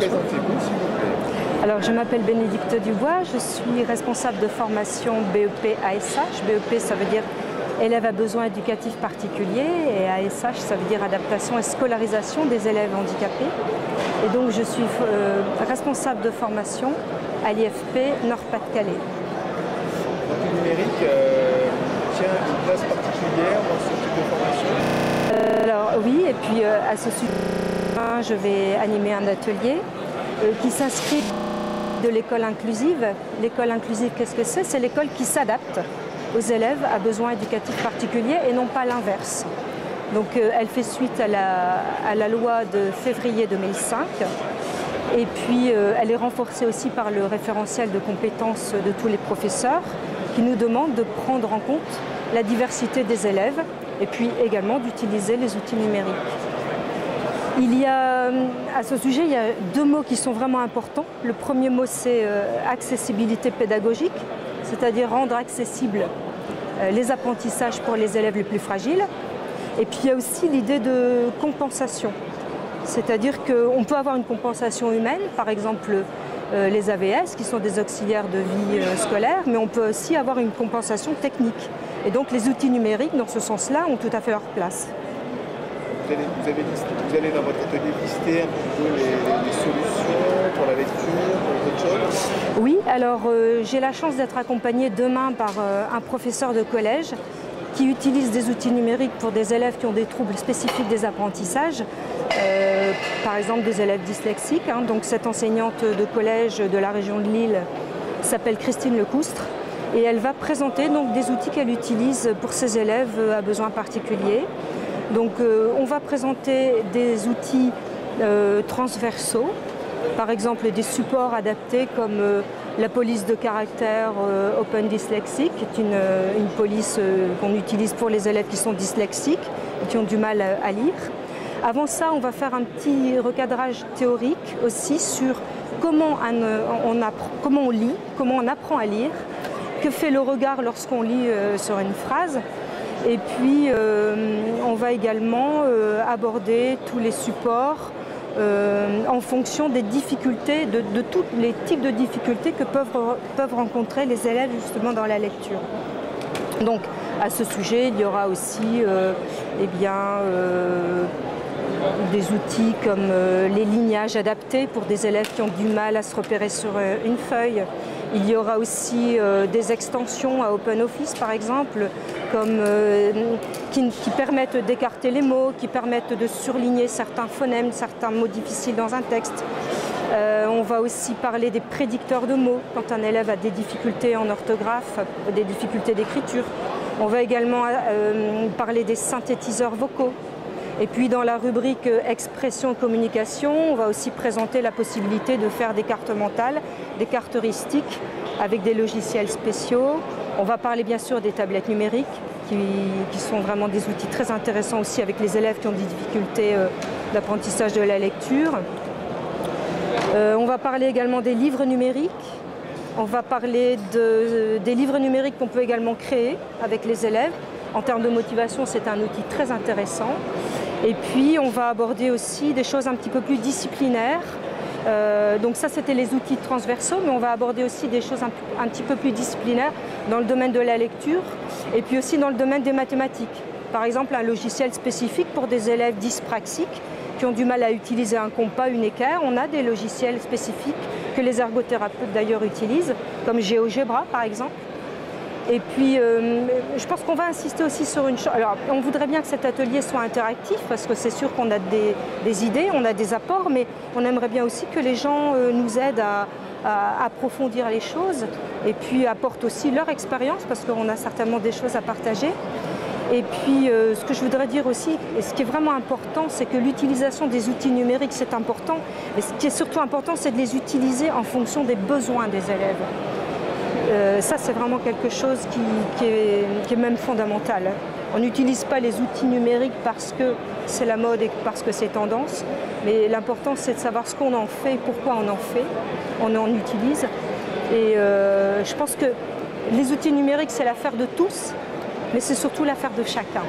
Présentez-vous, s'il vous plaît. Alors, je m'appelle Bénédicte Dubois, je suis responsable de formation BEP ASH. BEP, ça veut dire élèves à besoins éducatifs particuliers, et ASH, ça veut dire adaptation et scolarisation des élèves handicapés. Et donc, je suis responsable de formation à l'IFP Nord-Pas-de-Calais. Le numérique tient une place particulière dans ce type de formation? Alors oui, et puis à ce sujet, je vais animer un atelier qui s'inscrit de l'école inclusive. L'école inclusive, qu'est-ce que c'est? C'est l'école qui s'adapte aux élèves à besoins éducatifs particuliers et non pas l'inverse. Donc elle fait suite à la loi de février 2005. Et puis elle est renforcée aussi par le référentiel de compétences de tous les professeurs qui nous demandent de prendre en compte la diversité des élèves et puis également d'utiliser les outils numériques. À ce sujet, il y a deux mots qui sont vraiment importants. Le premier mot, c'est accessibilité pédagogique, c'est-à-dire rendre accessibles les apprentissages pour les élèves les plus fragiles. Et puis il y a aussi l'idée de compensation, c'est-à-dire qu'on peut avoir une compensation humaine, par exemple les AVS, qui sont des auxiliaires de vie scolaire, mais on peut aussi avoir une compensation technique. Et donc les outils numériques, dans ce sens-là, ont tout à fait leur place. Vous allez dans votre atelier lister un petit peu les solutions pour la lecture, pour autre chose? Oui, alors j'ai la chance d'être accompagnée demain par un professeur de collège qui utilise des outils numériques pour des élèves qui ont des troubles spécifiques des apprentissages, par exemple des élèves dyslexiques. Donc cette enseignante de collège de la région de Lille s'appelle Christine Lecoustre et elle va présenter donc des outils qu'elle utilise pour ses élèves à besoins particuliers. Donc on va présenter des outils transversaux, par exemple des supports adaptés comme la police de caractère Open Dyslexic, qui est une police qu'on utilise pour les élèves qui sont dyslexiques et qui ont du mal à lire. Avant ça, on va faire un petit recadrage théorique aussi sur comment on lit, comment on apprend à lire, que fait le regard lorsqu'on lit sur une phrase. Et puis, on va également aborder tous les supports en fonction des difficultés, de tous les types de difficultés que peuvent rencontrer les élèves justement dans la lecture. Donc, à ce sujet, il y aura aussi des outils comme les lignages adaptés pour des élèves qui ont du mal à se repérer sur une feuille. Il y aura aussi des extensions à OpenOffice, par exemple, qui permettent d'écarter les mots, qui permettent de surligner certains phonèmes, certains mots difficiles dans un texte. On va aussi parler des prédicteurs de mots, quand un élève a des difficultés en orthographe, des difficultés d'écriture. On va également parler des synthétiseurs vocaux. Et puis dans la rubrique expression et communication, on va aussi présenter la possibilité de faire des cartes mentales, des cartes heuristiques avec des logiciels spéciaux. On va parler bien sûr des tablettes numériques qui sont vraiment des outils très intéressants aussi avec les élèves qui ont des difficultés d'apprentissage de la lecture. On va parler également des livres numériques. On va parler des livres numériques qu'on peut également créer avec les élèves. En termes de motivation, c'est un outil très intéressant. Et puis, on va aborder aussi des choses un petit peu plus disciplinaires. Donc ça, c'était les outils transversaux, mais on va aborder aussi des choses un petit peu plus disciplinaires dans le domaine de la lecture et puis aussi dans le domaine des mathématiques. Par exemple, un logiciel spécifique pour des élèves dyspraxiques qui ont du mal à utiliser un compas, une équerre. On a des logiciels spécifiques que les ergothérapeutes d'ailleurs utilisent, comme GeoGebra par exemple. Et puis, je pense qu'on va insister aussi sur une chose. Alors, on voudrait bien que cet atelier soit interactif, parce que c'est sûr qu'on a des idées, on a des apports, mais on aimerait bien aussi que les gens nous aident à approfondir les choses, et puis apportent aussi leur expérience, parce qu'on a certainement des choses à partager. Et puis, ce que je voudrais dire aussi, et ce qui est vraiment important, c'est que l'utilisation des outils numériques, c'est important. Mais ce qui est surtout important, c'est de les utiliser en fonction des besoins des élèves. Ça, c'est vraiment quelque chose qui est même fondamental. On n'utilise pas les outils numériques parce que c'est la mode et parce que c'est tendance, mais l'important, c'est de savoir ce qu'on en fait, pourquoi on en fait, on en utilise. Et je pense que les outils numériques, c'est l'affaire de tous, mais c'est surtout l'affaire de chacun.